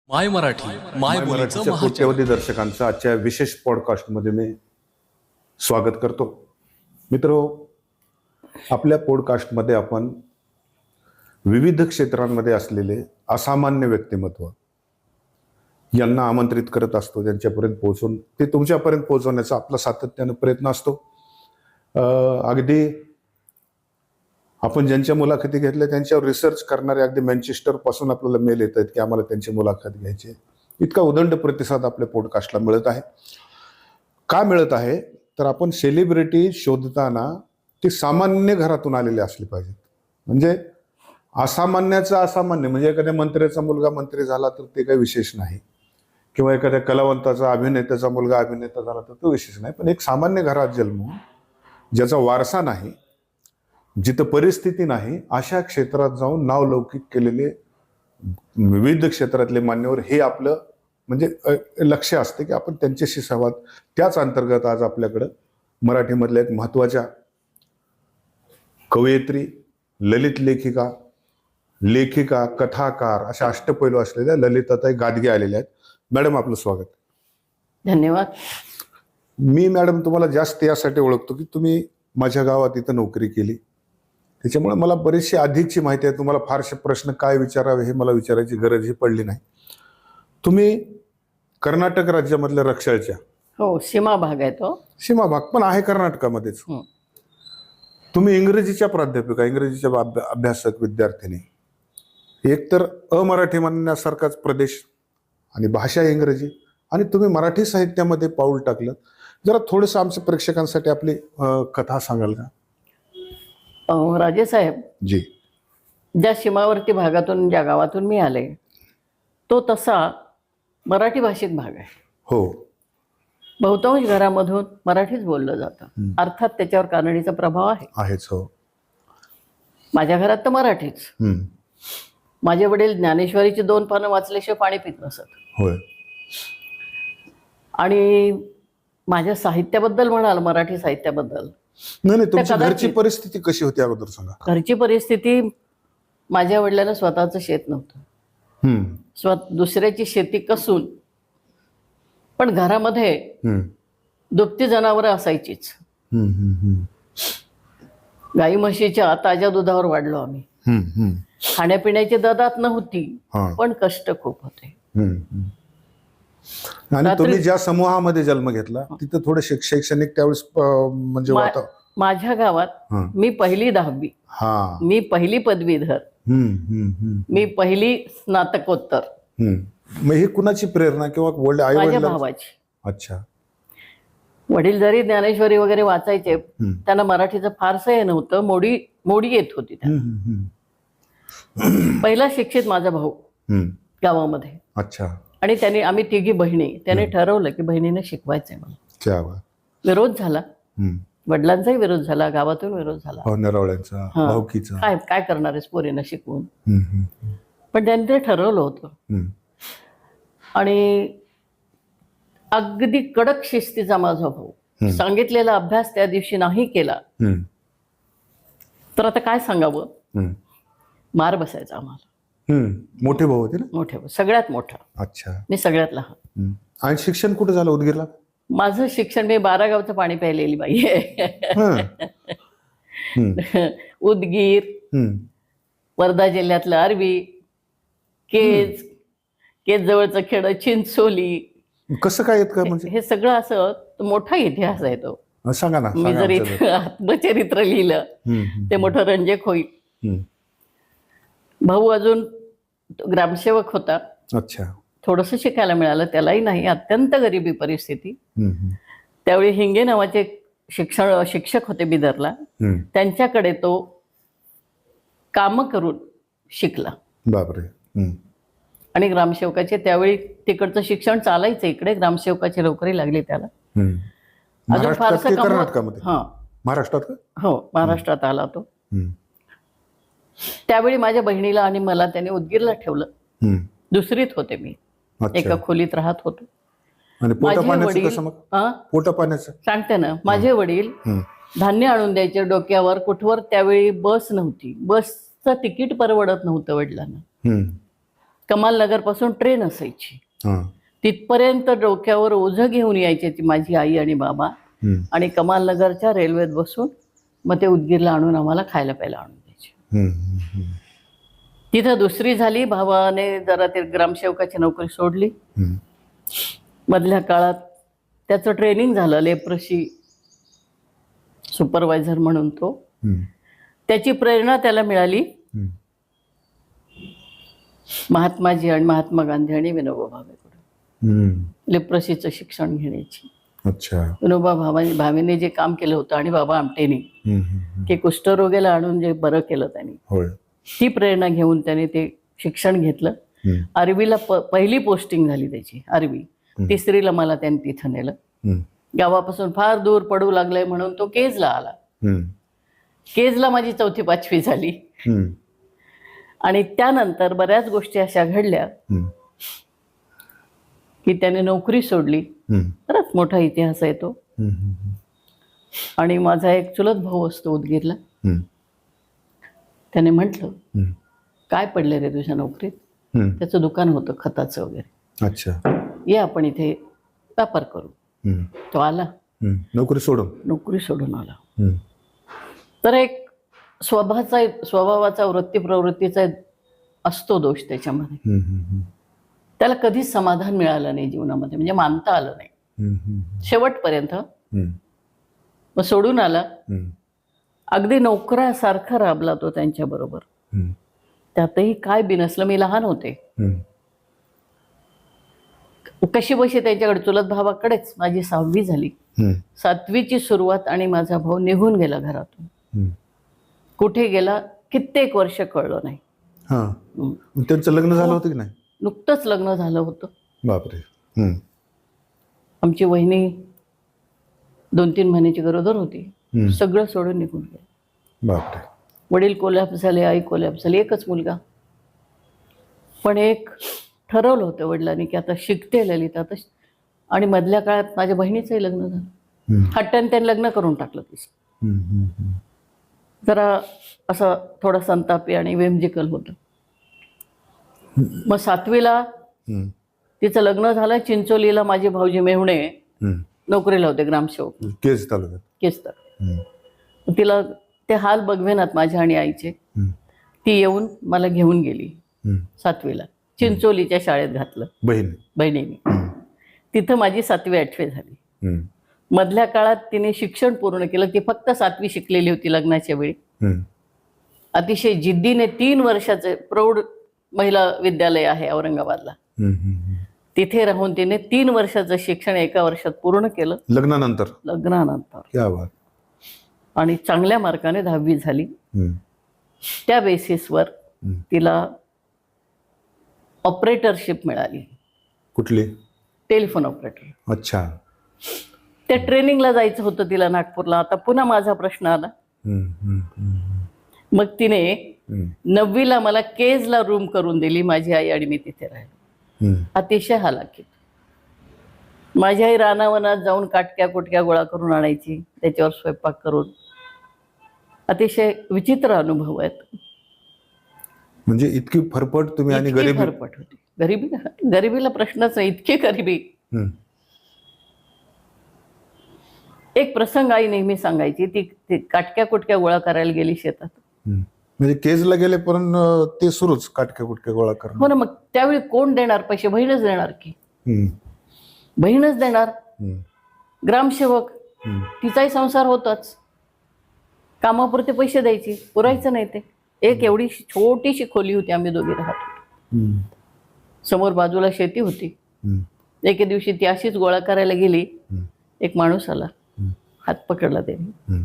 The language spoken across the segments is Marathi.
माय मराठी माय बोलीचं मराठीच्या कोट्यवधी दर्शकांचं आजच्या विशेष पॉडकास्टमध्ये मी स्वागत करतो. मित्रो, आपल्या पॉडकास्टमध्ये आपण विविध क्षेत्रांमध्ये असलेले असामान्य व्यक्तिमत्व यांना आमंत्रित करत असतो. त्यांच्यापर्यंत पोहोचून ते तुमच्यापर्यंत पोहोचवण्याचा आपला सातत्यानं प्रयत्न असतो. अगदी आपण ज्यांच्या मुलाखती घेतल्या त्यांच्यावर रिसर्च करणारे अगदी मँचेस्टर पासून आपल्याला मेल येत आहेत की आम्हाला त्यांची मुलाखत घ्यायची. इतका उदंड प्रतिसाद आपल्या पॉडकास्टला मिळत आहे. का मिळत आहे तर आपण सेलिब्रिटी शोधताना ती सामान्य घरातून आलेली असली पाहिजेत. म्हणजे असामान्याचं असामान्य म्हणजे एखाद्या मंत्र्याचा मुलगा मंत्री झाला तर ते काही विशेष नाही, किंवा एखाद्या कलावंताचा अभिनेत्याचा मुलगा अभिनेता झाला तर तो विशेष नाही. पण एक सामान्य घरात जन्म, ज्याचा वारसा नाही, जिथं परिस्थिती नाही, अशा क्षेत्रात जाऊन नावलौकिक केलेले विविध क्षेत्रातले मान्यवर हे आपलं म्हणजे लक्ष असते की आपण त्यांच्याशी संवाद. त्याच अंतर्गत आज आपल्याकडं मराठीमधल्या एक महत्त्वाच्या कवयित्री, ललित लेखिका, कथाकार अशा अष्टपैलू असलेल्या ललिताताई गादगे आलेल्या आहेत. मॅडम, आपलं स्वागत. धन्यवाद. मी मॅडम तुम्हाला जास्त यासाठी ओळखतो की तुम्ही माझ्या गावात इथं नोकरी केली, त्याच्यामुळे मला बरीचशी अधिकची माहिती आहे. तुम्हाला फारसे प्रश्न काय विचारावे हे मला विचारायची गरजही पडली नाही. तुम्ही कर्नाटक राज्यामधल्या रक्षाळच्या सीमा भाग आहे तो. सीमा भाग पण आहे कर्नाटकामध्येच. तुम्ही इंग्रजीच्या प्राध्यापिका, इंग्रजीच्या अभ्यासक, विद्यार्थिनी. एक तर अमराठी म्हणण्यासारखाच प्रदेश आणि भाषा इंग्रजी, आणि तुम्ही मराठी साहित्यामध्ये पाऊल टाकलं. जरा थोडंसं आमच्या प्रेक्षकांसाठी आपली कथा सांगाल का? राजेसाहेब जी, ज्या सीमावर्ती भागातून, ज्या गावातून मी आले, तो तसा मराठी भाषिक भाग आहे. हो. बहुतांश घरामधून मराठीच बोललं जातं. अर्थात त्याच्यावर कानडीचा प्रभाव आहेच. हो. माझ्या घरात तर मराठीच. माझे वडील ज्ञानेश्वरीची 2 पानं वाचल्याशिवाय पाणी पित नसत. होय. आणि माझ्या साहित्याबद्दल म्हणाल, मराठी साहित्याबद्दल, नाही, तुमची घरची परिस्थिती कशी होती अगोदर सांगा. घरची परिस्थिती, माझ्या वडिलांना स्वतःचं शेत नव्हतं. दुसऱ्याची शेती कसून पण घरामध्ये दुभती जनावरं असायचीच. गाई म्हशीच्या ताज्या दुधावर वाढलो आम्ही. खाण्यापिण्याची ददात नव्हती, पण कष्ट खूप होते. आणि तुम्ही ज्या समूहामध्ये जन्म घेतला तिथं थोडं शैक्षणिक त्यावेळेस म्हणजे माझ्या गावात मी पहिली 10वी, मी पहिली पदवीधर, मी पहिली स्नातकोत्तर. मग ही कुणाची प्रेरणा किंवा माझ्या भावाची. अच्छा. वडील जरी ज्ञानेश्वरी वगैरे वाचायचे, त्यांना मराठीचं फारसं हे नव्हतं, मोडी येत होती. पहिला शिक्षित माझा भाऊ गावामध्ये. अच्छा. आणि त्याने, आम्ही तिघी बहिणी, त्याने ठरवलं की बहिणीने शिकवायचंय मला. विरोध झाला, वडिलांचाही विरोध झाला, गावातून विरोध झाला. काय करणार आहेस पोरीनं शिकवून. पण त्यांनी ते ठरवलं होतं. आणि अगदी कडक शिस्तीचा माझा भाऊ. सांगितलेला अभ्यास त्या दिवशी नाही केला तर आता काय सांगावं, मार बसायचा आम्हाला. मोठे भाऊ होते ना? मोठे भाऊ, सगळ्यात मोठा. अच्छा. मी सगळ्यात लहान. आणि शिक्षण कुठे झालं उदगीरला? माझं शिक्षण, मी 12 गावचं पाणी प्यायलेली बाई आहे. उदगीर, वर्धा जिल्ह्यातलं आर्वी, केज जवळचं खेड चिंचोली. कसं काय येत का? म्हणजे हे सगळं असं मोठा इतिहास आहे तो. सांगा ना. मी जर इथं आत्मचरित्र लिहिलं ते मोठं रंजक होईल. भाऊ अजून शिवक होता. अच्छा. थोडंसं शिकायला मिळालं त्यालाही नाही, अत्यंत गरिबी परिस्थिती. त्यावेळी हिंगे नावाचे शिक्षक होते बिदरला, त्यांच्याकडे तो काम करून शिकला. बापरे. आणि ग्रामसेवकाचे त्यावेळी तिकडचं शिक्षण चालायचं, इकडे ग्रामसेवकाची नोकरी लागली त्याला. अजून फारसं महाराष्ट्रात. हो, महाराष्ट्रात आला तो. त्यावेळी माझ्या बहिणीला आणि मला त्याने उदगीरला ठेवलं. दुसरीत होते मी, एका खोलीत राहत होतो. पोटा पाण्याचं सांगते ना. माझे वडील धान्य आणून द्यायचे डोक्यावर, कुठवर. त्यावेळी बस नव्हती, बसचं तिकीट परवडत नव्हतं वडिलांना. कमालनगर पासून ट्रेन असायची, हां. तिथपर्यंत डोक्यावर ओझं घेऊन यायचे ती माझी आई आणि बाबा, आणि कमालनगरच्या रेल्वेत बसून मग ते उदगीरला आणून आम्हाला खायला प्यायला आणून द्यायचे. तिथं दुसरी झाली, भावाने जरा ते ग्रामसेवकाची नोकरी सोडली. मधल्या काळात त्याचं ट्रेनिंग झालं लेप्रसी सुपरवायझर म्हणून. तो त्याची प्रेरणा त्याला मिळाली महात्माजी आणि महात्मा गांधी आणि विनोबा भावेकडून लेप्रसीचं शिक्षण घेण्याची. अच्छा. विनोबा भावेने जे काम केलं होतं आणि बाबा आमटेने की कुष्ठरोग्याला आणून जे बरं केलं त्यांनी, ती प्रेरणा घेऊन त्याने ते शिक्षण घेतलं. आर्वीला पहिली पोस्टिंग झाली त्याची, आर्वी. तिसरीला मला त्याने तिथं नेलं. गावापासून फार दूर पडू लागलंय म्हणून तो केजला आला. केजला माझी 4थी 5वी झाली. आणि त्यानंतर बऱ्याच गोष्टी अशा घडल्या की त्याने नोकरी सोडली. बराच मोठा इतिहास आहे तो. आणि माझा एक चुलत भाऊ असतो उदगीरला. त्याने म्हटलं, काय पडले रे तुझ्या नोकरीत? त्याचं दुकान होतं खताचं वगैरे. अच्छा. ये आपण इथे व्यापार करू. तो आला, नोकरी सोडून आला. तर एक स्वभावाचा वृत्ती प्रवृत्तीचा असतो दोष त्याच्यामध्ये. त्याला कधीच समाधान मिळालं नाही जीवनामध्ये, म्हणजे मानता आलं नाही शेवटपर्यंत. मग सोडून आला. अगदी नोकरासारखा राबला तो त्यांच्या बरोबर. त्यातही काय बिनसलं, मी लहान होते. कशी बशी त्यांच्याकडे, चुलत भावाकडेच. माझी 6वी झाली. 7वीची सुरुवात आणि माझा भाऊ निघून गेला घरातून. कुठे गेला कित्येक वर्ष कळलं नाही. त्यांचं लग्न झालं होतं की नाही? नुकतंच लग्न झालं होतं. बापरे. आमची वहिनी 2-3 महिन्याची गरोदर होती. सगळं सोडून निघून गेले. बापरे. वडील कोल्हापूर झाले, आई कोल्हापूर झाली, एकच मुलगा. पण एक ठरवलं होतं वडिलांनी की आता शिकते ललिता. आणि मधल्या काळात माझ्या बहिणीचंही लग्न झालं. हट्टाने त्यांनी लग्न करून टाकलं तिचं. जरा असं थोडं संतापी आणि वेमजिकल होतं. मग 7वीला तिचं लग्न झालं. चिंचोलीला माझे भाऊजी मेहुणे नोकरीला होते, ग्रामसेवक केज तालुक्यात. केज तालुक्यात. तिला ते हाल बघवेनात माझ्या आणि आईचे. ती येऊन मला घेऊन गेली 7वीला. चिंचोलीच्या शाळेत घातलं बहिणीने. तिथं माझी 7वी 8वी झाली. मधल्या काळात तिने शिक्षण पूर्ण केलं. ती फक्त 7वी शिकलेली होती लग्नाच्या वेळी. अतिशय जिद्दीने 3 वर्षाचे प्रौढ महिला विद्यालय आहे औरंगाबादला, तिथे राहून तिने 3 वर्षाचं शिक्षण 1 वर्षात पूर्ण केलं. लग्नानंतर आणि चांगल्या मार्काने 10वी झाली. त्या बेसिसवर तिला ऑपरेटरशिप मिळाली. कुठली? Telephone operator. अच्छा. त्या ट्रेनिंगला जायचं होतं तिला नागपूरला. आता पुन्हा माझा प्रश्न आला. मग तिने 9वीला मला केजला रूम करून दिली. माझी आई आणि मी तिथे राहिलो. अतिशय हालाकीत. माझी आई रानावनात जाऊन काटक्या कुटक्या गोळा करून आणायची, त्याच्यावर स्वयंपाक करून. अतिशय विचित्र अनुभव आहेत. म्हणजे इतकी फरफट तुम्ही. आणि फरफट होती. गरिबीला प्रश्नच नाही, इतकी गरिबी. एक प्रसंग आई नेहमी सांगायची. ती काटक्या कुटक्या गोळा करायला गेली शेतात. म्हणजे केजला गेले पण ते सुरूच काटक्या कुटक्या गोळा करणं. हो ना. मग त्यावेळी कोण देणार पैसे? बहीणच देणार की. बहीणच देणार. ग्रामसेवक, तिचाही संसार होताच. कामापुरते पैसे द्यायची, पुरायचं नाही ते. एक एवढी छोटीशी खोली होती, आम्ही दोघे राहत होतो. समोर बाजूला शेती होती. एके दिवशी ती अशीच गोळा करायला गेली. एक माणूस आला, हात पकडला त्याने.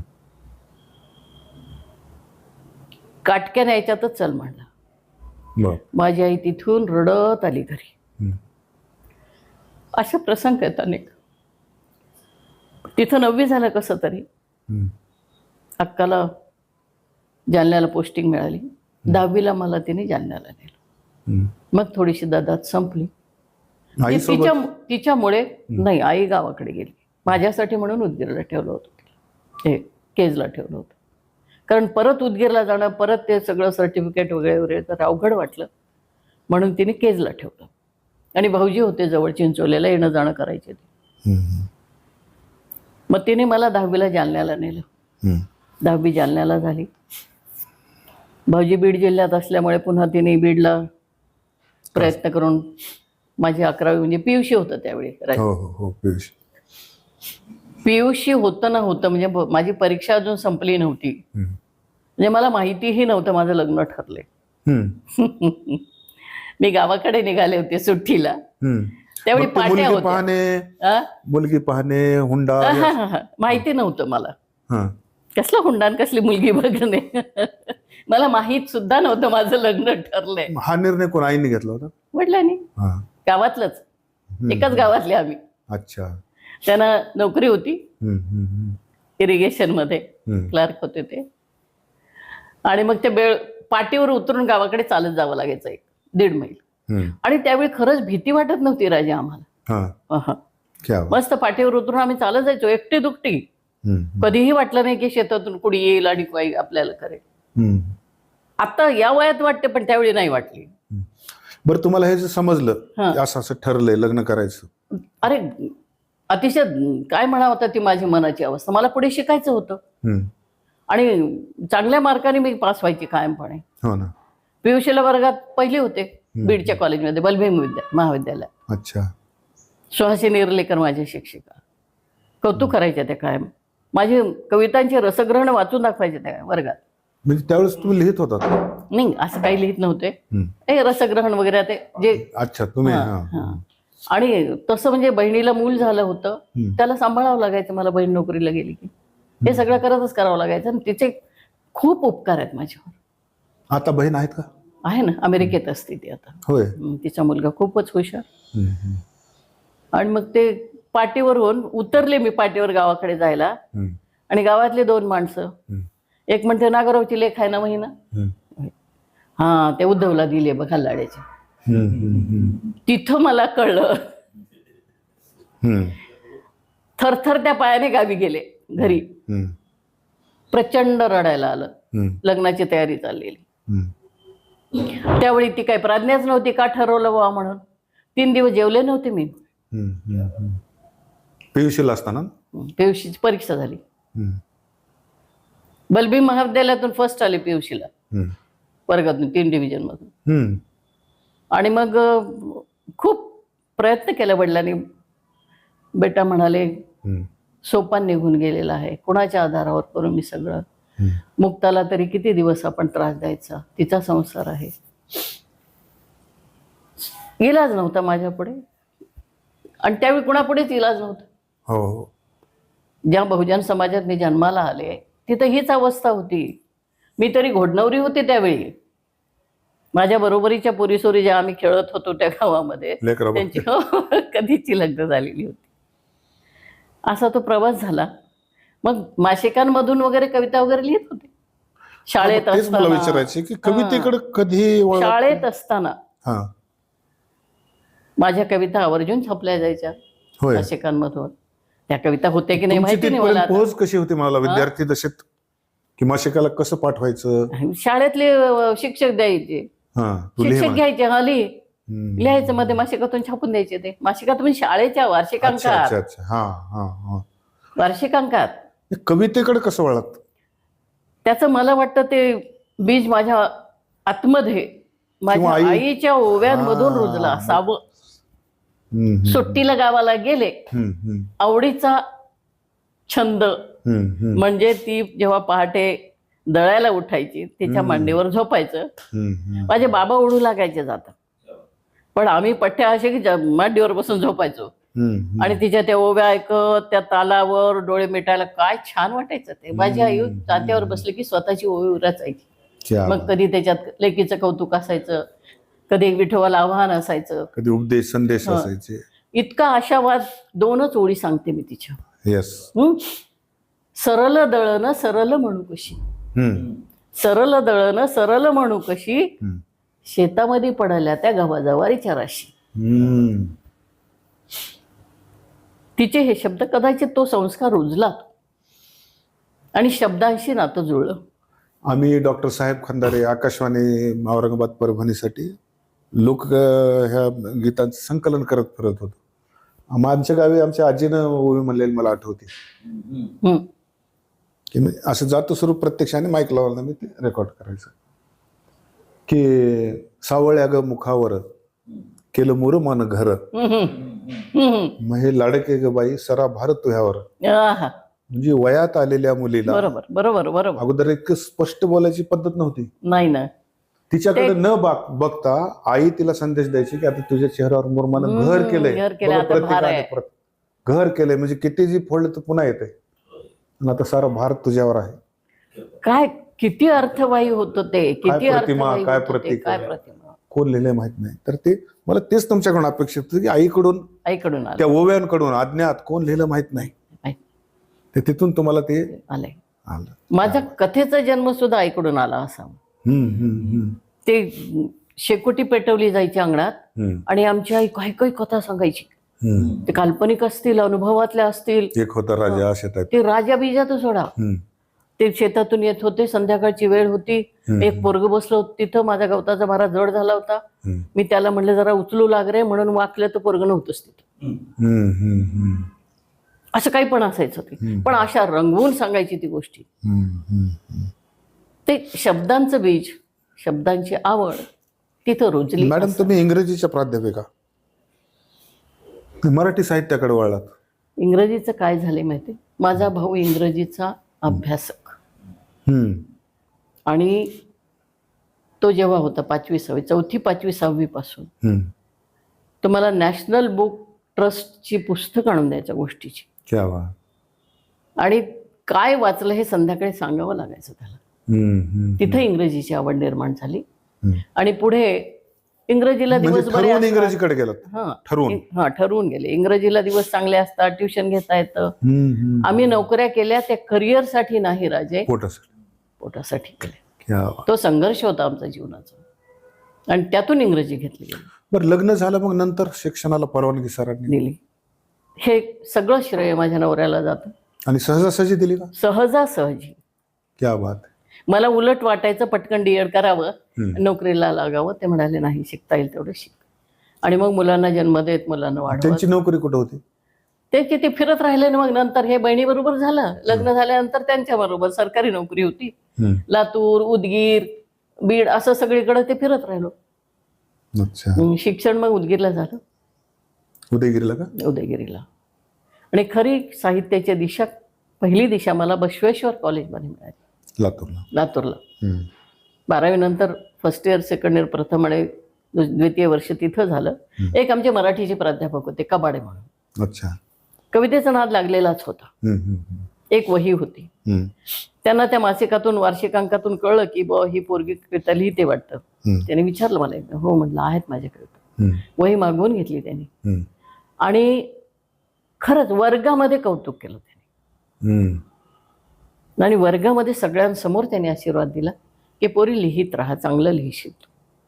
काटक्या न्यायच्यातच चल म्हणला. माझी आई तिथून रडत आली घरी. अशा प्रसंग आहेत अनेक. तिथं 9वी झालं कसं तरी. अक्काला जालन्याला पोस्टिंग मिळाली. 10वीला मला तिने जालन्याला नेलं. मग थोडीशी ददात संपली. तिच्यामुळे नाही, आई गावाकडे गेली. माझ्यासाठी म्हणून उदगीरला ठेवलं होतं तिला, केजला ठेवलं होतं. कारण परत उदगीरला जाणं, परत ते सगळं सर्टिफिकेट वगैरे वगैरे तर अवघड वाटलं. म्हणून तिने केजला ठेवलं. आणि भाऊजी होते जवळ चिंचोल्याला, येणं जाणं करायचे ते. मग तिने मला 10वीला जालन्याला नेलं. 10वी जालन्याला झाली. भाऊजी बीड जिल्ह्यात असल्यामुळे पुन्हा तिने बीडला प्रयत्न करून माझी 11वी म्हणजे पीयूसी होतं त्यावेळी. पीयूसी होतं ना होतं म्हणजे माझी परीक्षा अजून संपली नव्हती. म्हणजे मला माहितीही नव्हतं माझं लग्न ठरले. मी गावाकडे निघाले होते सुट्टीला. त्यावेळी पाट्या होत्या. मुलगी पाहणे, हुंडा माहिती नव्हतं मला. कसला हुंडा आणि कसली मुलगी बघणे मला माहित सुद्धा नव्हतं माझं लग्न ठरलंय. हा निर्णय कोण आईने घेतला होता? वडिलांनी. गावातलंच, एकाच गावातले आम्ही. अच्छा. त्यांना नोकरी होती इरिगेशन मध्ये, क्लार्क होते ते. आणि मग ते पाटीवर उतरून गावाकडे चालत जावं लागायचं 1-1.5 मैल. आणि त्यावेळी खरंच भीती वाटत नव्हती राजा आम्हाला. मस्त पाटीवर उतरून आम्ही चालत जायचो एकटी दुकटी. कधीही वाटलं नाही की शेतातून कुणी येईल आणि काही आपल्याला करेल. आता या वयात वाटते पण त्यावेळी नाही वाटली. बरं, तुम्हाला हे जे समजलं असं असं ठरलंय लग्न करायचं, अरे अतिशय काय म्हणावं होतं ती माझी मनाची अवस्था. मला पुढे शिकायचं होतं आणि चांगल्या मार्काने मी पास व्हायची कायमपणे. हो ना. पीयूसीला वर्गात पहिली होते बीडच्या कॉलेजमध्ये, बलभीम महाविद्यालय. अच्छा. सुहासिनी इरलेकर माझ्या शिक्षिका, कौतुक करायच्या त्या कायम. माझी कवितांची रसग्रहण वाचून दाखवायचे त्या वर्गात. म्हणजे त्यावेळेस तुम्ही लिहित होता? नाही, असं काही लिहित नव्हते. हे रसग्रहण वगैरे ते जे. अच्छा, तुम्ही. आणि तसं म्हणजे बहिणीला मूल झालं होतं, त्याला सांभाळावं लागायचं मला. बहीण नोकरीला गेली की हे सगळं करतच करावं लागायचं. आणि तिचे खूप उपकार आहेत माझ्यावर. आता बहीण आहेत का? आहे ना, अमेरिकेत असते ती आता. होय. तिचा मुलगा खूपच हुशार. आणि मग ते पाटीवरून उतरले मी पाटीवर गावाकडे जायला. आणि गावातले 2 माणसं, एक म्हणते नागरावची लेख आहे ना महिना, ते उद्धवला दिले बघा लाड्याचे. तिथं मला कळलं. थरथर त्या पायाने गावी गेले घरी. प्रचंड रडायला आलं. लग्नाची तयारी चाललेली. त्यावेळी ती काही प्राज्ञाच नव्हती का ठरवलं व्हा म्हणून. 3 दिवस जेवले नव्हते मी. पीयूसीला असताना पीयूसीची परीक्षा झाली. बलभीम महाविद्यालयातून फर्स्ट आले पीयूसीला वर्गातून 3 डिव्हिजन मधून. आणि मग खूप प्रयत्न केला वडिलांनी. बेटा म्हणाले सोपान निघून गेलेला आहे, कुणाच्या आधारावर करू मी सगळं. मुक्ताला तरी किती दिवस आपण त्रास द्यायचा, तिचा संसार आहे. इलाज नव्हता माझ्या पुढे. आणि त्यावेळी कुणापुढेच इलाज नव्हता. हो. ज्या बहुजन समाजात मी जन्माला आले तिथं हीच अवस्था होती. मी तरी घोडनवरी होते त्यावेळी. माझ्या बरोबरीच्या पोरीसोरी ज्या आम्ही खेळत होतो त्या गावामध्ये त्यांची कधीची लग्न झालेली होती. असा तो प्रवास झाला. मग मासिकांमधून वगैरे कविता वगैरे लिहित होते शाळेत असताना. विचारायचे की कवितेकडे कधी? शाळेत असताना माझ्या कविता आवर्जून छापल्या जायच्या मासिकांमधून. त्या कविता होत्या की नाही माहिती नाही मला. पोहोच कशी होती मला विद्यार्थी दशेत की मासिकाला कसं पाठवायचं? शाळेतले शिक्षक द्यायचे, शिक्षक घ्यायचे, लिहायचं मध्ये मासिकातून छापून द्यायचे. ते मासिकातून शाळेच्या वार्षिकांकात. वार्षिकांकात कवितेकडे कसं वळत? त्याचं मला वाटतं ते बीज माझ्या आतमध्ये माझ्या आईच्या ओव्यांमधून रुजलं असावं. सुट्टीला गावाला गेले, आवडीचा छंद म्हणजे ती जेव्हा पहाटे दळायला उठायची तिच्या मांडीवर झोपायचं. माझे बाबा ओढू लागायचे जातात, पण आम्ही पठ्ठ्या असे की मांडीवर बसून झोपायचो. आणि तिच्या त्या ओव्या ऐकत त्या तालावर डोळे मिटायला काय छान वाटायचं ते. माझी आई जात्यावर बसली की स्वतःची ओवी रचायची. मग कधी त्याच्यात लेकीचं कौतुक असायचं, कधी विठोबाला आव्हान असायचं, कधी उपदेश संदेश असायचे. इतका आशावाद. 2च ओळी सांगते मी तिच्या. सरल दळण सरल म्हणू कशी, सरल दळण सरल म्हणू कशी, शेतामध्ये पडल्या त्या गव्हाजवारीच्या राशी. तिचे हे शब्द कदाचित तो संस्कार रुजला आणि शब्दांशी नातं जुळलं. आम्ही डॉक्टर साहेब खंदारे, आकाशवाणी औरंगाबाद परभणीसाठी लोक ह्या गीतांचं संकलन करत फिरत होतो. आमच्या गावी आमच्या आजीनं ओवी म्हणलेली मला आठवते की मी असं जातो स्वरूप प्रत्यक्षाने माईक लावला मी ते रेकॉर्ड करायचं की सावळ्या ग मुखावर केलं मोर मान घर मग हे लाडके ग बाई सरा भारत तुझ्यावर. म्हणजे वयात आलेल्या मुलीला बरोबर बरोबर बरोबर अगोदर इतकं स्पष्ट बोलायची पद्धत नव्हती. नाही ना, तिच्याकडे न बघता आई तिला संदेश द्यायची की आता तुझ्या चेहऱ्यावर मुरमानं घर केलंय, घर केलंय म्हणजे किती जी फोडलं तर पुन्हा येते आणि आता सारा भारत तुझ्यावर आहे. काय किती अर्थवाही होतं ते, किती प्रतिमा, काय प्रतीक, काय प्रतिमा कोण लिहिले माहित नाही. तर ते मला तेच तुमच्याकडून अपेक्षित होतं की आईकडून त्या ओव्यांकडून अज्ञात कोण लिहिलं माहित नाही, ते तिथून तुम्हाला ते आलंय. माझ्या कथेचा जन्म सुद्धा आईकडून आला असा. ते शेकोटी पेटवली जायची अंगणात आणि आमची आई काही काही कथा सांगायची. ते काल्पनिक असतील, अनुभवातल्या असतील. एक होता राजा शेतात, ते राजा बिजात सोडा, ते शेतातून येत होते, संध्याकाळची वेळ होती, एक पोरग बसलं होतं तिथं, माझा गवताचा भारा जड झाला होता, मी त्याला म्हणलं जरा उचलू लाग रे म्हणून वाकलं तर पोरग नव्हतंच तिथं. असं काही पण असायचं ते, पण अशा रंगवून सांगायची ती गोष्टी. ते शब्दांचं बीज, शब्दांची आवड तिथं रुजली. मॅडम तुम्ही इंग्रजीच्या प्राध्यापिका, मराठी साहित्याकडे वळलात. इंग्रजीचं काय झालंय माहिती, माझा भाऊ इंग्रजीचा अभ्यासक आणि तो जेव्हा होता 5वी 6वी, 4थी 5वी 6वी पासून तो मला नॅशनल बुक ट्रस्टची पुस्तक आणून द्यायच्या गोष्टीची. आणि काय वाचलं हे संध्याकाळी सांगावं लागायचं त्याला. तिथं इंग्रजीची आवड निर्माण झाली आणि पुढे इंग्रजीला दिवसभर इंग्रजीकडे गेलो. ठरवून गेले. इंग्रजीला दिवस चांगले असतात, ट्युशन घेता येतं. आम्ही नोकऱ्या केल्या त्या करिअरसाठी नाही राजे, पोटासाठी केल्या. तो संघर्ष होता आमचा जीवनाचा आणि त्यातून इंग्रजी घेतली गेली. बरं, लग्न झालं मग नंतर शिक्षणाला परवानगी सरांनी दिली. हे सगळं श्रेय माझ्या नवऱ्याला जातं. आणि सहजासहजी दिली का? सहजासहजी. क्या बात. मला उलट वाटायचं पटकन डीएड करावं, नोकरीला लागावं. ते म्हणाले नाही, शिकता येईल तेवढं शिक. आणि मग मुलांना जन्म देत, मुलांना वाढवत. त्यांची नोकरी कुठं होती? ते फिरत राहिले ना. मग नंतर हे बहिणीबरोबर झालं. लग्न झाल्यानंतर त्यांच्या बरोबर सरकारी नोकरी होती. लातूर, उदगीर, बीड असं सगळीकडे ते फिरत राहिलो. शिक्षण मग उदगीरला झालं. उदयगिरीला का? उदयगिरीला. आणि खरी साहित्याची दिशा, पहिली दिशा मला बसवेश्वर कॉलेजमध्ये मिळाली. लातूरला. 12वी नंतर फर्स्ट इयर, सेकंड इयर, प्रथम आणि द्वितीय वर्ष तिथं झालं. एक आमचे मराठीचे प्राध्यापक होते कबाडे म्हणून. अच्छा. कवितेचा नाद लागलेलाच होता. एक वही होती. त्यांना त्या मासिकातून, वार्षिकांकातून कळलं की ही पोरगी कविता लिहिते वाटतं. त्याने विचारलं मला एकदा. हो म्हटलं, आहेत माझ्या कविता. वही मागवून घेतली त्यांनी आणि खरंच वर्गामध्ये कौतुक केलं त्यांनी. आणि वर्गामध्ये सगळ्यांसमोर त्यांनी आशीर्वाद दिला की पोरी लिहित राहा, चांगलं लिहिशील.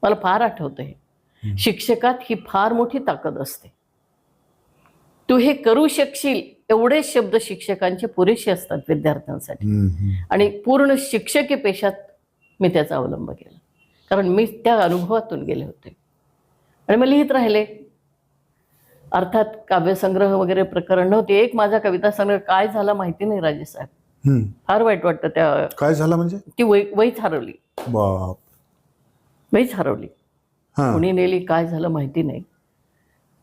मला फार आठवतं हे. शिक्षकात ही फार मोठी ताकद असते. तू हे करू शकशील एवढेच शब्द शिक्षकांचे पुरेसे असतात विद्यार्थ्यांसाठी. आणि पूर्ण शिक्षकी पेशात मी त्याचा अवलंब केला, कारण मी त्या अनुभवातून गेले होते आणि मी लिहित राहिले. अर्थात काव्यसंग्रह वगैरे प्रकरण नव्हते. एक माझा कविता संग्रह काय झाला माहिती नाही राजेसाहेब, फार वाईट वाटतं. त्या काय झालं म्हणजे ती वहीच हरवली. वहीच हरवली. कोणी नेली, काय झालं माहिती नाही.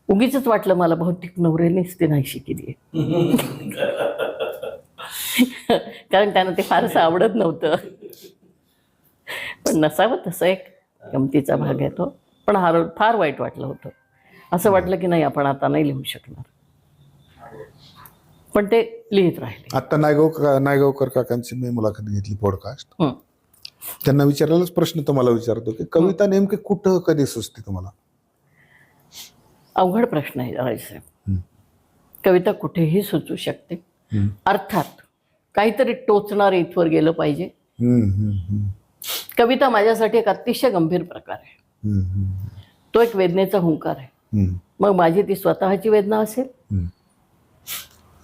उगीच वाटलं मला बहुतेक नवऱ्यानेच ते नाही शिकली. कारण त्यांना ते फारसं आवडत नव्हतं. पण नसावं तसं, एक गमतीचा भाग आहे तो. पण फार वाईट वाटलं होतं. असं वाटलं की नाही, आपण आता नाही लिहू शकणार. पण ते लिहित राहिले. आता नायगावकर काकांची मी मुलाखत घेतली, पॉडकास्ट. त्यांना विचारायलाच प्रश्न तुम्हाला विचारतो की कविता नेमकी कुठं, कधी सुचते तुम्हाला? अवघड प्रश्न आहे राजेसाहेब. कविता कुठेही सुचू शकते. अर्थात काहीतरी टोचणारे इथवर गेलं पाहिजे. कविता माझ्यासाठी एक अतिशय गंभीर प्रकार आहे. तो एक वेदनेचा हुंकार आहे. मग माझी ती स्वतःची वेदना असेल,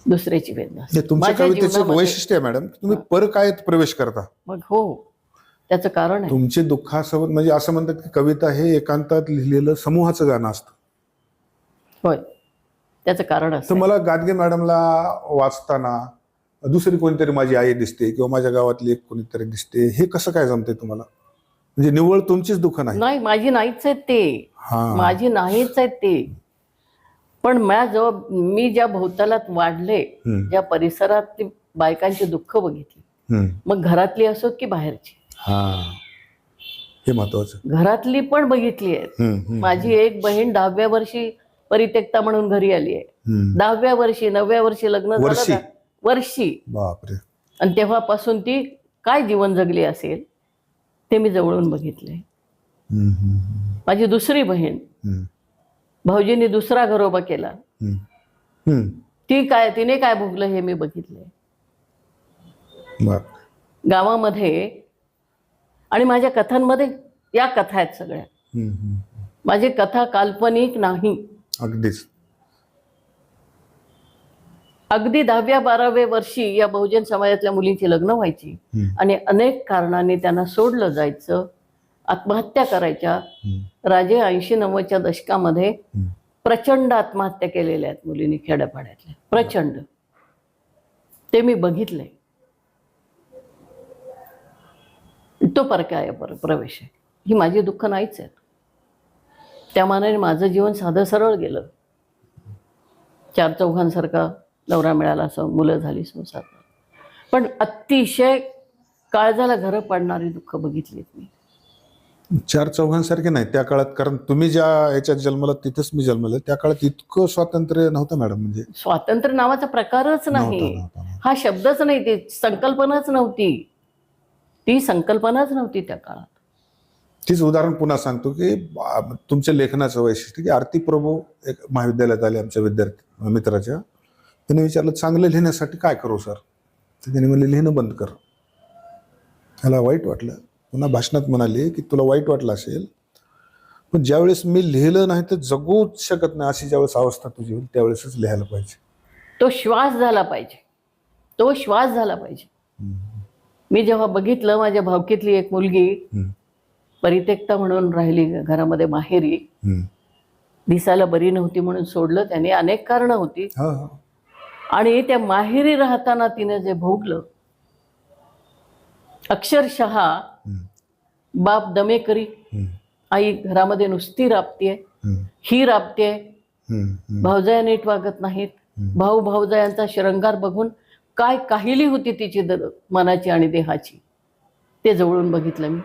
दुसऱ्याची वेदना असेल. तुमच्या कवितेचं वैशिष्ट्य आहे मॅडम, तुम्ही परकायात प्रवेश करता. मग हो, त्याचं कारण आहे. तुमचे दुःखासोबत म्हणजे असं म्हणतात की कविता हे एकांतात लिहिलेलं समूहाचं गाणं असतं. होय, त्याचं कारण तर असतं. मला गाडगे मॅडमला वाचताना दुसरी कोणीतरी माझी आई दिसते किंवा माझ्या गावातली एक कोणीतरी दिसते, हे कसं काय जमते तुम्हाला? म्हणजे निव्वळ तुमचीच दुःख नाही? नाही, माझी नाहीच आहेत ते, माझी नाहीच आहेत ते. पण मी ज्या भोवतालात वाढले, ज्या परिसरात बायकांची दुःख बघितली, मग घरातली असोत की बाहेरची, हे महत्वाचं, घरातली पण बघितली आहेत. माझी एक बहीण 10व्या वर्षी परित्यक्ता म्हणून घरी आली आहे. 10व्या वर्षी, 9व्या वर्षी लग्न झालं, वर्षी. बापरे. आणि तेव्हापासून ती काय जीवन जगली असेल ते मी जवळून बघितले. माझी दुसरी बहीण, भाऊजींनी दुसरा घरोबा केला, तिने काय भोगलं हे मी बघितलंय गावामध्ये. आणि माझ्या कथांमध्ये या कथा आहेत सगळ्या. माझी कथा काल्पनिक नाही. अगदीच. अगदी 10व्या-12व्या वर्षी या बहुजन समाजातल्या मुलींची लग्न व्हायची आणि अनेक कारणांनी त्यांना सोडलं जायचं, आत्महत्या करायच्या. राजे 80-90च्या दशकामध्ये प्रचंड आत्महत्या केलेल्या आहेत मुलींनी खेड्यापाड्यातल्या, प्रचंड. ते मी बघितलंय. तो परकाय प्रवेश आहे. ही माझी दुःख नाहीच आहेत. त्या मानाने माझं जीवन साधं सरळ गेलं. 4 चौघांसारखा नवरा मिळाला, मुलं झाली, संसार. पण अतिशय काळजाला घरं पाडणारी दुःख बघितलीत मी. 4 चौघांसारखे नाही त्या काळात, कारण तुम्ही ज्या ह्याच्यात जन्मला तिथंच मी जन्मलो. त्या काळात इतकं स्वातंत्र्य नव्हतं मॅडम. म्हणजे स्वातंत्र्य नावाचा प्रकारच नाही, हा शब्दच नाही, ती संकल्पनाच नव्हती. ती संकल्पनाच नव्हती त्या काळात. तीच उदाहरण पुन्हा सांगतो की तुमच्या लेखनाचं वैशिष्ट्य की आरती प्रभू एक महाविद्यालयात आले आमच्या विद्यार्थी मित्राच्या. त्याने विचारलं चांगलं लिहिण्यासाठी काय करू सर? तर त्याने म्हणले लिहिणं बंद कर. त्याला वाईट वाटलं. पुन्हा भाषणात म्हणाले की तुला वाईट वाटलं असेल, पण ज्यावेळेस मी लिहिलं नाही तर जगूच शकत नाही अशी ज्यावेळेस अवस्था तुझी होईल त्यावेळेसच लिहायला पाहिजे. तो श्वास झाला पाहिजे, तो श्वास झाला पाहिजे. मी जेव्हा बघितलं माझ्या भावकीतली एक मुलगी परित्यक्ता म्हणून राहिली घरामध्ये माहेरी, दिसायला बरी नव्हती म्हणून सोडलं त्याने, अनेक कारणं होती. आणि त्या माहेरी राहताना तिने जे भोगलं, अक्षरशः बाप दमेकरी, आई घरामध्ये नुसती राबतीये, ही राबतीये, भावजया नीट वागत नाहीत. भाऊ भावजयांचा श्रंगार बघून काय काहिली होती तिची मनाची आणि देहाची, ते जवळून बघितलं मी.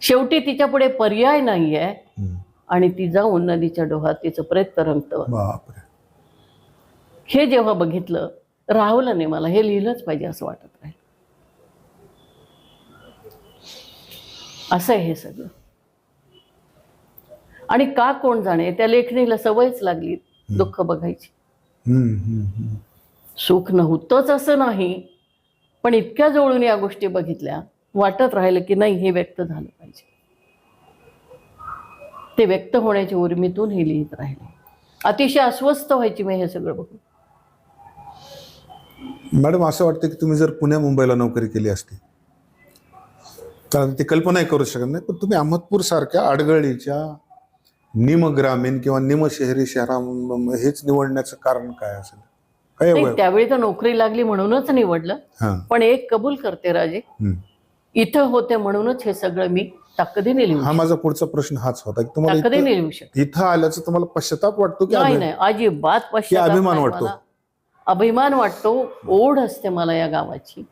शेवटी तिच्या पुढे पर्याय नाहीये आणि ती जाऊन नदीच्या डोहात तिचं प्रेत तरंगतं. हे जेव्हा बघितलं, राहवलं नाही मला. हे लिहिलंच पाहिजे असं वाटत राहील. असं आहे हे सगळं. आणि का कोण जाणे, त्या लेखणीला सवयच लागली दुःख बघायची. सुख नव्हतंच असं नाही, पण इतक्या जवळून या गोष्टी बघितल्या, वाटत राहिलं की नाही हे व्यक्त झालं पाहिजे. ते व्यक्त होण्याच्या उर्मीतून हे लिहित राहिले. अतिशय अस्वस्थ व्हायची मी हे सगळं बघून. मॅडम असं वाटतं की तुम्ही जर पुण्या मुंबईला नोकरी केली असती तर ती कल्पनाही करू शकत नाही, पण तुम्ही अहमदपूर सारख्या अडगळीच्या निमग्रामीण किंवा निमशहरी शहरा हेच निवडण्याचं कारण काय असेल? त्यावेळी तर नोकरी लागली म्हणूनच निवडलं. पण एक कबूल करते राजे, इथं होते म्हणूनच हे सगळं मी ताकदीने लिहू. हा माझा पुढचा प्रश्न हाच होता की तुम्हाला ताकदीने लिहू शकतो. इथं आल्याचं तुम्हाला पश्चाताप वाटतो की नाही? अजिबात पश्चाताप, अभिमान वाटतो. अभिमान वाटतो, ओढ असते मला या गावाची.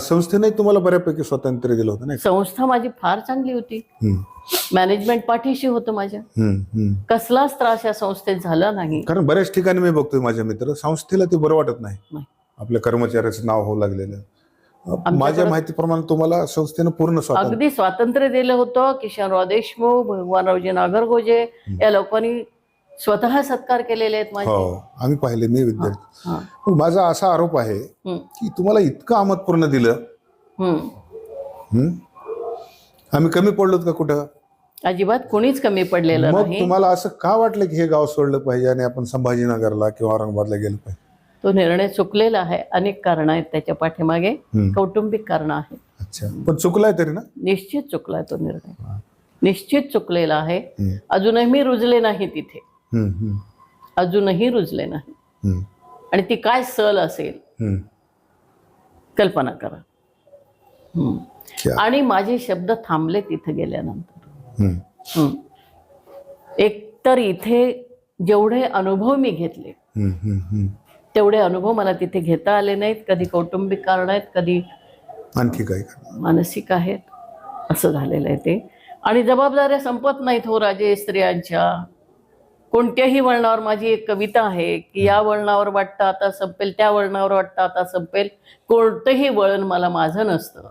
संस्थेने तुम्हाला बऱ्यापैकी स्वातंत्र्य दिलं होतं नाही? संस्था माझी फार चांगली होती. मॅनेजमेंट पाठीशी होतं माझ्या. कसलाच त्रास या संस्थेत झाला नाही. कारण बऱ्याच ठिकाणी मी बघतोय माझ्या मित्र, संस्थेला ते बरं वाटत नाही आपल्या कर्मचाऱ्याचं नाव होऊ लागलेलं. माझ्या माहितीप्रमाणे तुम्हाला संस्थेनं पूर्ण अगदी स्वातंत्र्य दिलं होतं. किशनराव देशमुख, भगवानरावजी नागरगोजे या लोकांनी स्वतः सत्कार केलेले आहेत माझे. आम्ही पाहिले, मी विद्यार्थी. माझा असा आरोप आहे की तुम्हाला इतकं अहमदपूरनं दिलं, आम्ही कमी पडलो का कुठं? अजिबात कोणीच कमी पडलेलं नाही. मग तुम्हाला असं का वाटलं की हे गाव सोडलं पाहिजे आणि आपण संभाजीनगरला किंवा औरंगाबादला गेलं पाहिजे? तो निर्णय चुकलेला आहे. अनेक कारण आहेत त्याच्या पाठीमागे, कौटुंबिक कारण आहेत. अच्छा, पण चुकलाय तरी ना? निश्चित चुकलाय तो निर्णय, निश्चित चुकलेला आहे. अजूनही मी रुजले नाही तिथे, अजूनही रुजले नाही. आणि ती काय सल असेल कल्पना करा. आणि माझे शब्द थांबले तिथे गेल्यानंतर. एकतर इथे जेवढे अनुभव मी घेतले तेवढे अनुभव मला तिथे घेता आले नाहीत. कधी कौटुंबिक कारण आहेत, कधी आणखी काही मानसिक आहेत. असं झालेलं आहे ते. आणि जबाबदाऱ्या संपत नाहीत हो राजे स्त्रियांच्या. कोणत्याही वळणावर माझी एक कविता आहे की या वळणावर वाटतं आता संपेल, त्या वळणावर वाटतं आता संपेल, कोणतंही वळण मला माझं नसतं.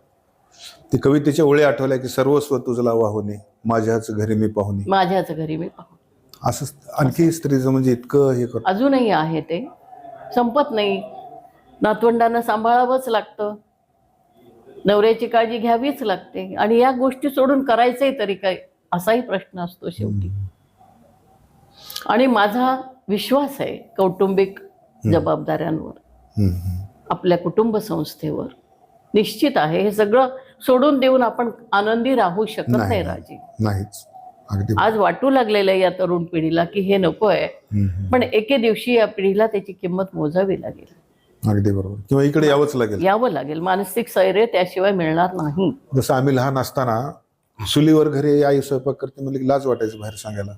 ती कवितेच्या ओळी आठवल्या की सर्वस्व तुझला वाहुने माझ्याच घरी मी पाहुणे, माझ्याच घरी मी पाहुणे. असं आणखी स्त्रीचं म्हणजे इतकं हे करत. अजूनही आहे ते, संपत नाही. नातवंडांना सांभाळावंच लागतं, नवऱ्याची काळजी घ्यावीच लागते. आणि या गोष्टी सोडून करायचंय तरी काय, असाही प्रश्न असतो शेवटी. आणि माझा विश्वास आहे कौटुंबिक जबाबदाऱ्यांवर, आपल्या कुटुंब संस्थेवर निश्चित आहे. हे सगळं सोडून देऊन आपण आनंदी राहू शकत नाही राजे. नाहीच. आज वाटू लागलेलं आहे या तरुण पिढीला की हे नको आहे, पण एके दिवशी या पिढीला त्याची किंमत मोजावी लागेल. अगदी बरोबर. किंवा इकडे यावं लागेल. मानसिक स्थैर्य त्याशिवाय मिळणार नाही. जसं आम्ही लहान असताना चुलीवर घरी आई स्वयंपाक करते म्हणजे लाज वाटायचं बाहेर सांगायला.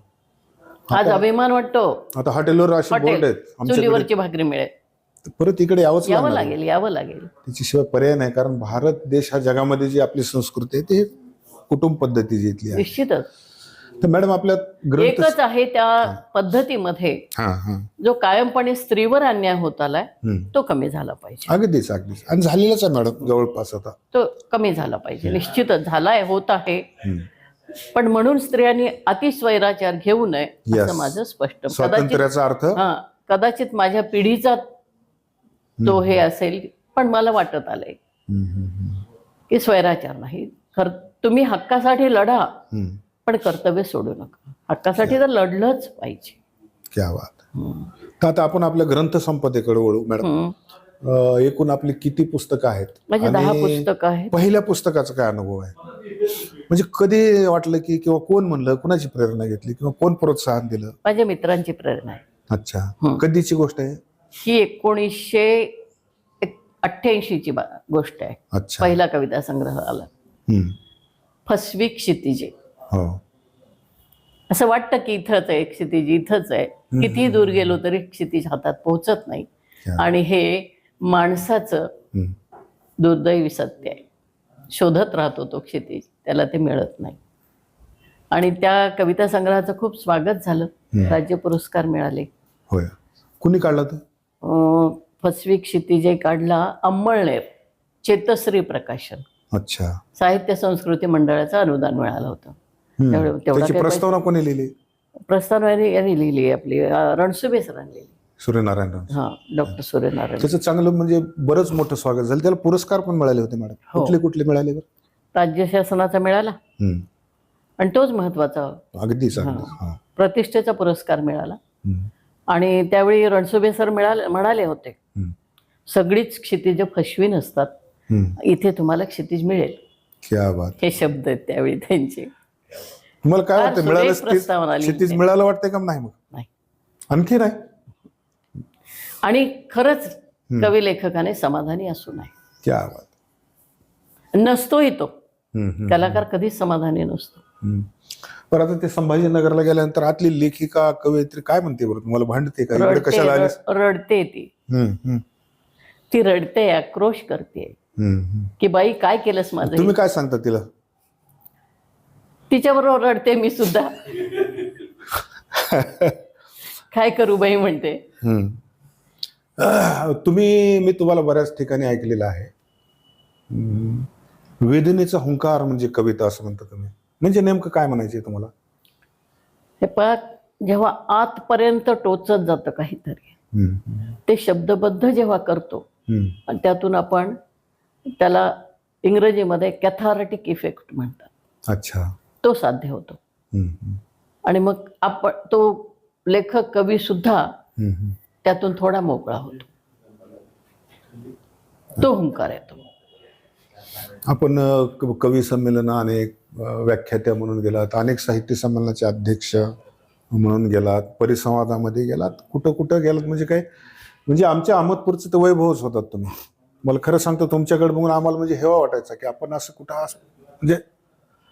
आज अभिमान वाटतो. आता हॉटेलवर असे बोर्ड आहेत, चुलीवरची भाकरी मिळेल. परत इकडे यावं लागेल. त्याच्याशिवाय पर्याय नाही. कारण भारत देश हा जगामध्ये जी आपली संस्कृती आहे ते कुटुंब पद्धती जी इथली आहे. निश्चितच. तर मॅडम आपल्या एकच आहे त्या पद्धतीमध्ये जो कायमपणे स्त्रीवर अन्याय होत आलाय तो कमी झाला पाहिजे. अगदीच. आणि झालेलाच आहे मॅडम जवळपास. आता तो कमी झाला पाहिजे. निश्चितच झालाय, होत आहे. पण म्हणून स्त्रियांनी अतिस्वैराचार घेऊ नये असं माझं स्पष्ट. स्वातंत्र्याचा अर्थ कदाचित माझ्या पिढीचा तो हे असेल, पण मला वाटत आलंय की स्वैराचार नाही. तुम्ही हक्कासाठी लढा, पण कर्तव्य सोडू नका. हक्कासाठी तर लढलंच पाहिजे. क्या बात. तर आता आपण आपल्या ग्रंथ संपदेकडे वळू मॅडम. एकूण आपली किती पुस्तकं आहेत? म्हणजे 10 पुस्तकं आहेत. पहिल्या पुस्तकाचा काय अनुभव आहे? म्हणजे कधी वाटलं की, किंवा कोण म्हणलं, कुणाची प्रेरणा घेतली किंवा कोण प्रोत्साहन दिलं? माझ्या मित्रांची प्रेरणा आहे. अच्छा. कधीची गोष्ट आहे ही? 1988 ची गोष्ट आहे. अच्छा. पहिला कविता संग्रह आला, फसवी क्षितिजे. असं वाटतं की इथंच आहे क्षितिज, इथंच आहे. किती दूर गेलो तरी क्षितिज हातात पोहोचत नाही. आणि हे माणसाचं दुर्दैवी सत्य आहे. शोधत राहतो तो क्षितिज, त्याला ते मिळत नाही. आणि त्या कविता संग्रहाचं खूप स्वागत झालं. राज्य पुरस्कार मिळाले. होय. कुणी काढला तो? फसवी क्षितिजे काढला अंमळनेर चेतश्री प्रकाशन. अच्छा. साहित्य संस्कृती मंडळाचं अनुदान मिळालं होतं. त्याची प्रस्तावना कोणी लिहिली? प्रस्तावना यांनी लिहिली, आपली रणसुभे सरांनी लिहिली. सूर्यनारायण. डॉक्टर सूर्यनारायण. त्याचं चांगलं म्हणजे बरंच मोठं स्वागत झालं. त्याला पुरस्कार पण मिळाले होते मॅडम. कुठले मिळाले? राज्य शासनाचा मिळाला, आणि तोच महत्वाचा. अगदीच. प्रतिष्ठेचा पुरस्कार मिळाला. आणि त्यावेळी रणसुभे सर म्हणाले होते, सगळीच क्षितिज फसवी नसतात, इथे तुम्हाला क्षितिज मिळेल. क्या बात. हे शब्द आहेत त्यावेळी त्यांचे. तुम्हाला काय वाटतं, मिळालं क्षितिज मिळालं वाटतंय का? नाही. मग नाही, आणखी नाही. आणि खरंच कवी लेखकाने समाधानी असू नये. क्या बात. नसतोही तो कलाकार, कधीच समाधानी नसतो. पण आता ते संभाजीनगरला गेल्यानंतर आतली लेखिका कवयित्री काय म्हणते बरं तुम्हाला? भांडते का? इकडे कशाला आलीस? रडते ती रडते, आक्रोश करते की बाई काय केलंस माझं. तुम्ही काय सांगता तिला? तिच्याबरोबर रडते मी सुद्धा. काय करू बाई म्हणते. मी तुम्हाला बऱ्याच ठिकाणी ऐकलेलं आहे, वेदनेचा हुंकार म्हणजे कविता असं म्हणता तुम्ही. म्हणजे नेमकं काय म्हणायचे तुम्हाला? हे जेव्हा आतपर्यंत टोचत जातं काहीतरी, ते शब्दबद्ध जेव्हा करतो आणि त्यातून आपण त्याला इंग्रजीमध्ये कॅथार्टिक इफेक्ट म्हणतात. अच्छा. तो साध्य होतो. आणि मग आपण तो लेखक कवी सुद्धा त्यातून थोडा मोकळा होतो. तो हुंकार येतो. आपण कवी संमेलन अनेक व्याख्यात्या म्हणून गेलात, अनेक साहित्य संमेलनाचे अध्यक्ष म्हणून गेलात, परिसंवादामध्ये गेलात, कुठं कुठं गेलात, म्हणजे काय, म्हणजे आमच्या अहमदपूरचं तर वैभवच होतात तुम्ही. मला खरं सांगतो, तुमच्याकडे बघून आम्हाला म्हणजे हेवा वाटायचा की आपण असं कुठं म्हणजे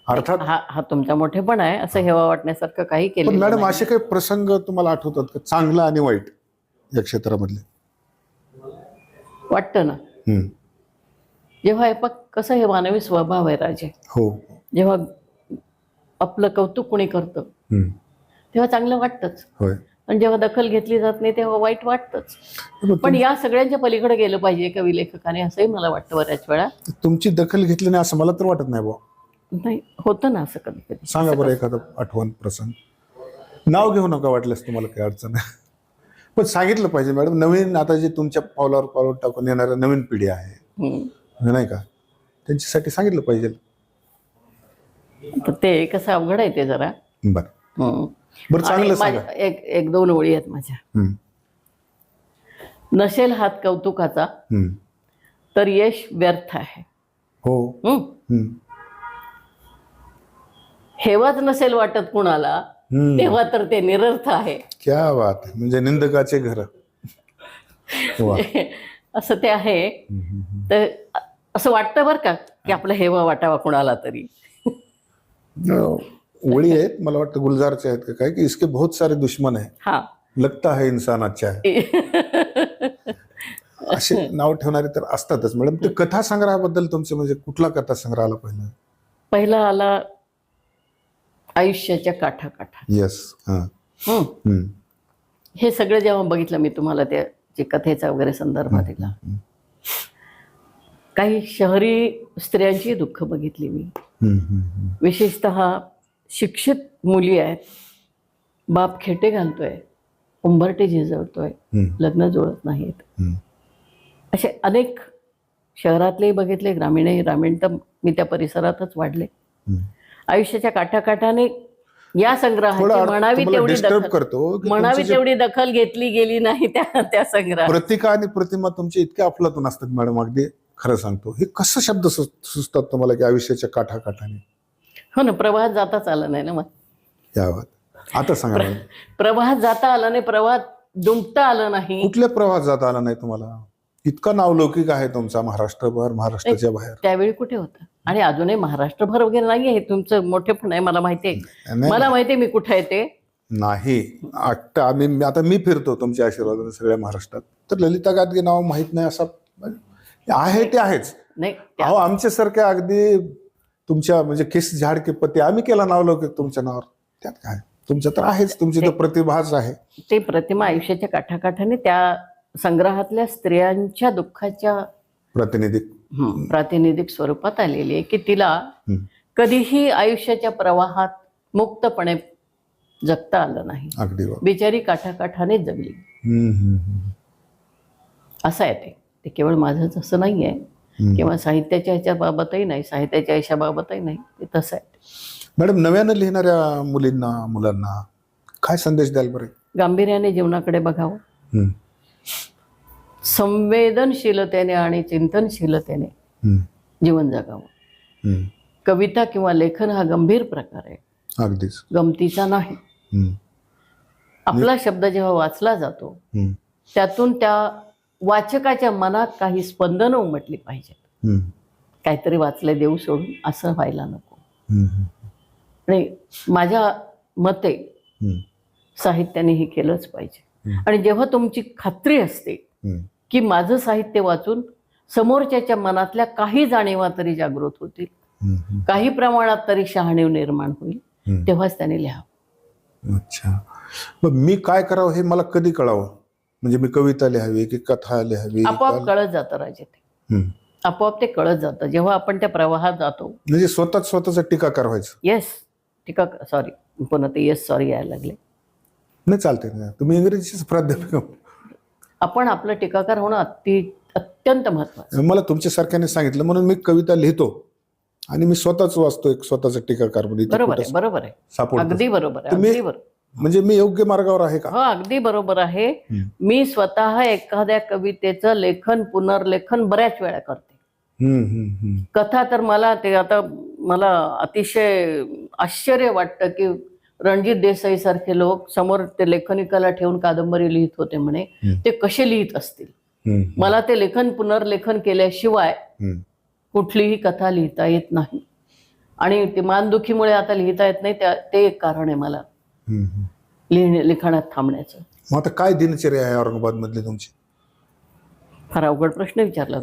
अर्थात हा तुमचा मोठेपण आहे, असं हेवा वाटण्यासारखं काही केलं. पण मॅडम असे काही प्रसंग तुम्हाला आठवतात का, चांगलं आणि वाईट या क्षेत्रामधले? वाटतं ना, जेव्हा कसं हे मानवी स्वभाव आहे राजे, हो, जेव्हा आपलं कौतुक कोणी करतं तेव्हा चांगलं वाटतंच, होय, आणि जेव्हा दखल घेतली जात नाही तेव्हा वाईट वाटतंच. पण या सगळ्यांच्या पलीकडे गेलं पाहिजे कवी लेखकाने, असंही मला वाटतं बऱ्याच वेळा. तुमची दखल घेतली नाही असं मला तर वाटत नाही बुवा. नाही, होतं ना असं कधी कधी. सांगा बरं एखादं आठवण प्रसंग. नाव घेऊ नका वाटल्यास, तुम्हाला काही अडचण आहे, पण सांगितलं पाहिजे मॅडम. नवीन आता जे तुमच्या पावलावर पावलं टाकून येणाऱ्या नवीन पिढी आहे नाही का, त्यांच्यासाठी सांगितलं पाहिजे. ते कसं अवघड आहे ते जरा. बरं बरं, चांगलं सांगा. एक दोन ओळी आहेत माझ्या. नसेल हात कौतुकाचा तर यश व्यर्थ आहे. हो, हेवाच नसेल वाटत कुणाला तेव्हा तर ते निरर्थ आहे. क्या बात, म्हणजे निंदकाचे घर. असं ते आहे. तर असं वाटतं बरं का की आपलं हेवा वाटावा कुणाला तरी. ओळी आहेत, मला वाटतं गुलजारचे आहेत का काय, की इसके बहुत सारे दुश्मन है, हा लगता है इंसान अच्छा है. असे नाव ठेवणारे तर असतातच मॅडम. ते कथा संग्रहाबद्दल तुमचे म्हणजे कुठला कथा संग्रह आला पहिला आला आयुष्याच्या काठाकाठा. येस. हे सगळं जेव्हा बघितलं मी तुम्हाला त्या जे कथेचा वगैरे संदर्भ दिला, काही शहरी स्त्रियांची दुःख बघितली मी. विशेषतः शिक्षित मुली आहेत, बाप खेटे घालतोय, उंबरटे झिजवतोय, लग्न जुळत नाहीत, असे अनेक शहरातलेही बघितले, ग्रामीण तर मी त्या परिसरातच वाढले. आयुष्याच्या काठाकाठाने या संग्रहाची म्हणावी तेवढी दखल घेतली गेली नाही त्या संग्रहात. प्रतिका आणि प्रतिमा तुमच्या इतक्या अफलातून असतात मॅडम, अगदी खरं सांगतो. हे कसं शब्द सुचतात तुम्हाला की आयुष्याच्या काठाकाठाने? हो ना, प्रवाहात जाताच आलं नाही ना मग. आता सांगा. प्रवाहात जाता आलं नाही, प्रवाहात दुमता आलं नाही. कुठल्या प्रवाहात जाता आलं नाही तुम्हाला? इतका नावलौकिक आहे तुमचा महाराष्ट्रभर, महाराष्ट्राच्या बाहेर. त्यावेळी कुठे होतं, आणि अजूनही महाराष्ट्रभर वगैरे नाहीये. हे तुमचं मोठेपण आहे, मला माहिती आहे. मला माहिती आहे मी कुठे आहे ते. नाही, आता मी फिरतो तुमच्या आशीर्वादाने सगळ्या महाराष्ट्रात, तर ललिता गाडगे नाव माहित नाही असं आहे ते आहेच. नाही, आमच्यासारख्या अगदी तुमच्या म्हणजे केस झाड के पती आम्ही केला नावलौकिक तुमच्या नावावर, त्यात काय? तुमच्या तर आहेच, तुमची तर प्रतिभाच आहे. ते प्रतिमा आयुष्याच्या काठाकाठाने त्या संग्रहातल्या स्त्रियांच्या दुःखाच्या प्रातिनिधिक स्वरूपात आलेली आहे, की तिला कधीही आयुष्याच्या प्रवाहात मुक्तपणे जगता आलं नाही. बिचारी काठाकाठाने जगली. असं आहे ते केवळ माझंच असं नाहीये, किंवा साहित्याच्या ह्याच्या बाबतही नाही, साहित्याच्या आयुष्याबाबतही नाही, ते तसं आहे. मॅडम, नव्यानं लिहिणाऱ्या मुलांना काय संदेश द्याल बरं? गांभीर्याने जीवनाकडे बघावं, संवेदनशीलतेने आणि चिंतनशीलतेने जीवन जगावं. कविता किंवा लेखन हा गंभीर प्रकार आहे, अगदीच गमतीचा नाही. आपला शब्द जेव्हा वाचला जातो त्यातून त्या वाचकाच्या मनात काही स्पंदनं उमटली पाहिजेत. काहीतरी वाचले देऊ सोडून असं व्हायला नको. आणि माझ्या मते साहित्याने हे केलंच पाहिजे. आणि जेव्हा तुमची खात्री असते की माझं साहित्य वाचून समोरच्याच्या मनातल्या काही जाणीवा तरी जागृत होतील, काही प्रमाणात तरी शहाणीव निर्माण होईल, तेव्हाच त्याने लिहावं. अच्छा, मग मी काय करावं हे मला कधी कळावं? म्हणजे मी कविता लिहावी की कथा लिहावी? आपोआप कळत जातं राजे, ते आपोआप ते कळत जातं जेव्हा आपण त्या प्रवाहात जातो. म्हणजे स्वतःचा टीकाकार व्हायचं. येस, सॉरी पुन्हा ते येस सॉरी यायला लागले. नाही, चालते, तुम्ही इंग्रजीचे प्राध्यापक. आपण आपलं टीकाकार होणं अत्यंत महत्वाचं. मला तुमच्यासारख्याने सांगितलं म्हणून मी कविता लिहितो आणि मी स्वतःच वाचतो, एक स्वतःचा टीकाकार. बरोबर आहे, अगदी बरोबर आहे. म्हणजे मी योग्य मार्गावर आहे का? हो, अगदी बरोबर आहे. मी स्वतः एखाद्या कवितेचं लेखन पुनर्लेखन बऱ्याच वेळा करते. कथा तर मला ते आता मला अतिशय आश्चर्य वाटतं की रणजित देसाई सारखे लोक समोर ते लेखनी कला ठेवून कादंबरी लिहित होते म्हणे, ते कसे लिहित असतील. मला ते लेखन पुनर्लेखन केल्याशिवाय कुठलीही कथा लिहिता येत नाही. आणि ते मानदुखीमुळे आता लिहिता येत नाही, ते एक कारण आहे मला लिखाणात थांबण्याचं. मग आता काय दिनचर्या आहे औरंगाबाद मधली तुमची? फार अवघड प्रश्न विचारला.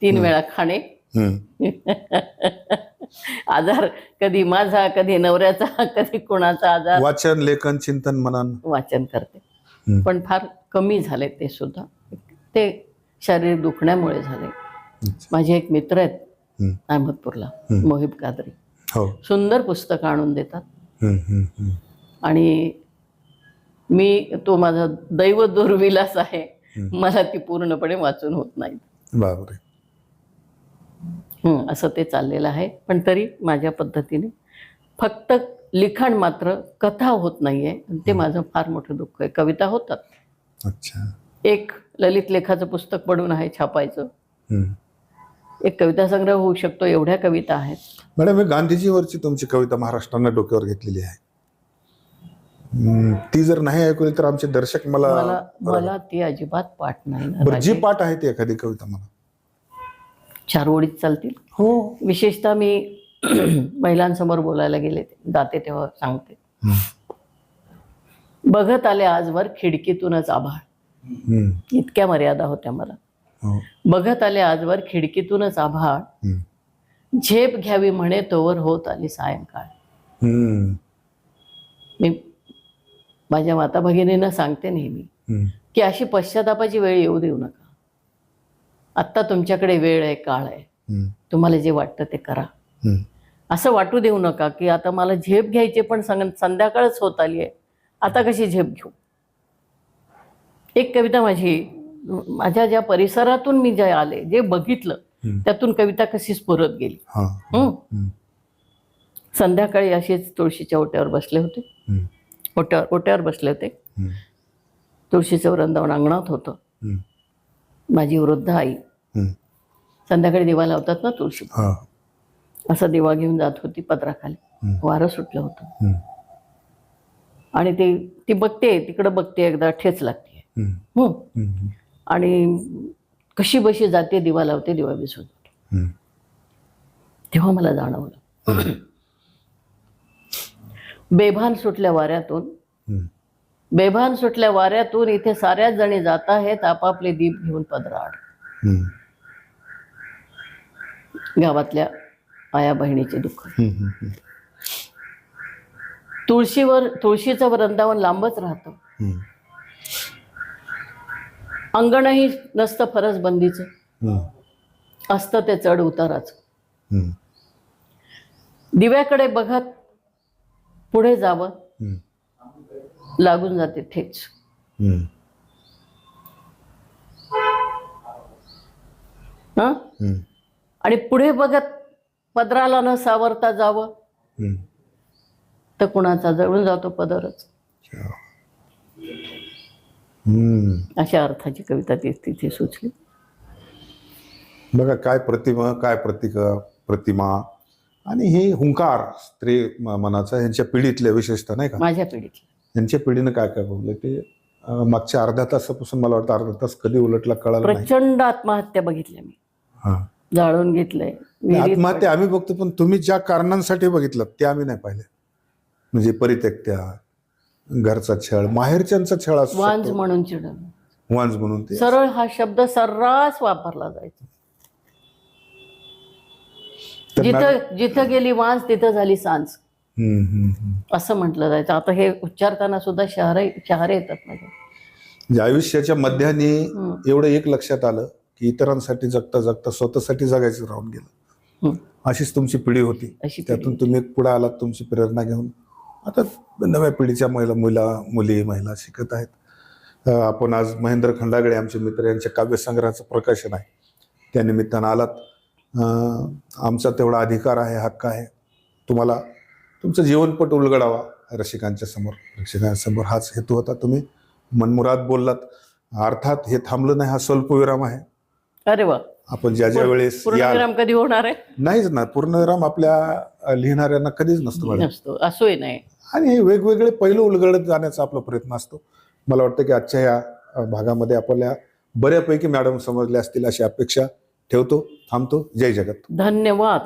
3 वेळा खाणे, आजार कधी माझा, कधी नवऱ्याचा, कधी कोणाचा आजार. वाचन, लेखन, चिंतन, मनन. वाचन करते, पण फार कमी झाले ते सुद्धा. ते शरीर दुखण्यामुळे झाले. माझे एक मित्र आहेत अहमदपूरला, मोहिब कादरी, सुंदर पुस्तक आणून देतात. आणि मी तो माझा दैव दुर्विलास आहे, मला ती पूर्णपणे वाचून होत नाही. बापरे. असं ते चाललेलं आहे. पण तरी माझ्या पद्धतीने फक्त लिखाण मात्र कथा होत नाहीये, ते माझं फार मोठं दुःख आहे. कविता होतात. अच्छा. एक ललित लेखाचं पुस्तक पडून आहे छापायचं, एक कविता संग्रह होऊ शकतो, एवढ्या कविता आहेत. मॅडम, मी गांधीजीवरची तुमची कविता महाराष्ट्रानं डोक्यावर घेतलेली आहे. ती जर नाही ऐकली तर आमचे दर्शक मला ती अजिबात पाठ नाही. जी पाठ आहे ती एखादी कविता मला 4 ओळीत चालतील. हो. विशेषतः मी महिलांसमोर बोलायला गेले जाते तेव्हा सांगते. बघत आले आजवर खिडकीतूनच आभाळ. इतक्या मर्यादा होत्या मला. बघत आले आजवर खिडकीतूनच आभाळ, झेप घ्यावी म्हणे तोवर होत आली सायंकाळ. मी माझ्या माता भगिनींना सांगते नेहमी की अशी पश्चातापाची वेळ येऊ देऊ नका. आत्ता तुमच्याकडे वेळ आहे, काळ आहे, तुम्हाला जे वाटतं ते करा. असं वाटू देऊ नका की आता मला झेप घ्यायची पण संध्याकाळच होत आली आहे, आता कशी झेप घेऊ. एक कविता माझ्या ज्या परिसरातून मी जे आले, जे बघितलं, त्यातून कविता कशी स्फुरत गेली. संध्याकाळी अशीच तुळशीच्या ओट्यावर बसले होते, ओट्यावर बसले होते. तुळशीचं वृंदावन अंगणात होतं. माझी वृद्ध आई संध्याकाळी दिवा लावतात ना तुळशी, असा दिवा घेऊन जात होती पदराखाली. वारं सुटलं होतं आणि ती बघते, तिकडं बघते, एकदा ठेच लागते आणि कशी बशी जाते, दिवा लावते, दिवा विसरते. तेव्हा मला जाणवलं, बेभान सुटल्या वाऱ्यातून इथे साऱ्याच जणी जात आहेत आपापले दीप घेऊन पदराआड. गावातल्या आया बहिणीचे दुःख. तुळशीचं वृंदावन लांबच राहतं, अंगणही नसतं फरसबंदीचं, असतं ते चढ उताराचं. दिव्याकडे बघत पुढे जावं, लागून जाते ठेच. आणि पुढे बघत पदराला न सावरता जावं, तर कुणाचा जळून जातो पदरच. अशा अर्थाची कविता तिथे सुचली. बघा काय प्रतिमा, काय प्रतिमा आणि हे हुंकार स्त्री मनाचा यांच्या पिढीतल्या विशेषतः, नाही का? माझ्या पिढीतल्या. यांच्या पिढीनं काय काय बोललं ते मागच्या अर्ध्या तासापासून मला वाटतं अर्धा तास कधी उलटला कळालं नाही. प्रचंड आत्महत्या बघितल्या मी, जाळून घेतलंय. आत्महत्या आम्ही बघतो, पण तुम्ही ज्या कारणांसाठी बघितलं ते आम्ही नाही पाहिले. म्हणजे परित्यक्त्या, घरचा छळ, माहेरच्यांचा छळ असतो, वांज म्हणून चिडण, वांज म्हणून ते सरळ हा शब्द सर्रास वापरला जायचा. जिथं गेली वांज तिथं झाली सांज, असं म्हटलं जायचं. आता हे उच्चारताना सुद्धा शहरे येतात माझ्या. आयुष्याच्या मध्याने एवढं एक लक्षात आलं की इतरांसाठी जगता जगता स्वतःसाठी जगायचं राहून गेलं. अशीच तुमची पिढी होती, त्यातून तुम्ही पुढे आलात तुमची प्रेरणा घेऊन. आता नव्या पिढीच्या महिला शिकत आहेत. आपण आज महेंद्र खंडागळे आमचे मित्र यांच्या काव्यसंग्रहाचं प्रकाशन आहे, त्या निमित्तानं आलात. आमचा तेवढा अधिकार आहे, हक्क आहे तुम्हाला तुमचं जीवनपट उलगडावा रसिकांच्या समोर, प्रेक्षकांसमोर हाच हेतू होता. तुम्ही मनमुराद बोललात. अर्थात हे थांबलं नाही, हा स्वल्पविराम आहे. अरे वा. आपण ज्या वेळेस पूर्णविराम कधी होणार आहे? नाहीच ना, पूर्णविराम आपल्या लिहिणाऱ्यांना कधीच नसतो. असोही नाही. आणि वेगवेगळे पैलू उलगडत जाण्याचा आपला प्रयत्न असतो. मला वाटतं की आजच्या या भागामध्ये आपल्याला बऱ्यापैकी मॅडम समजल्या असतील अशी अपेक्षा ठेवतो. थांबतो. जय जगत. धन्यवाद.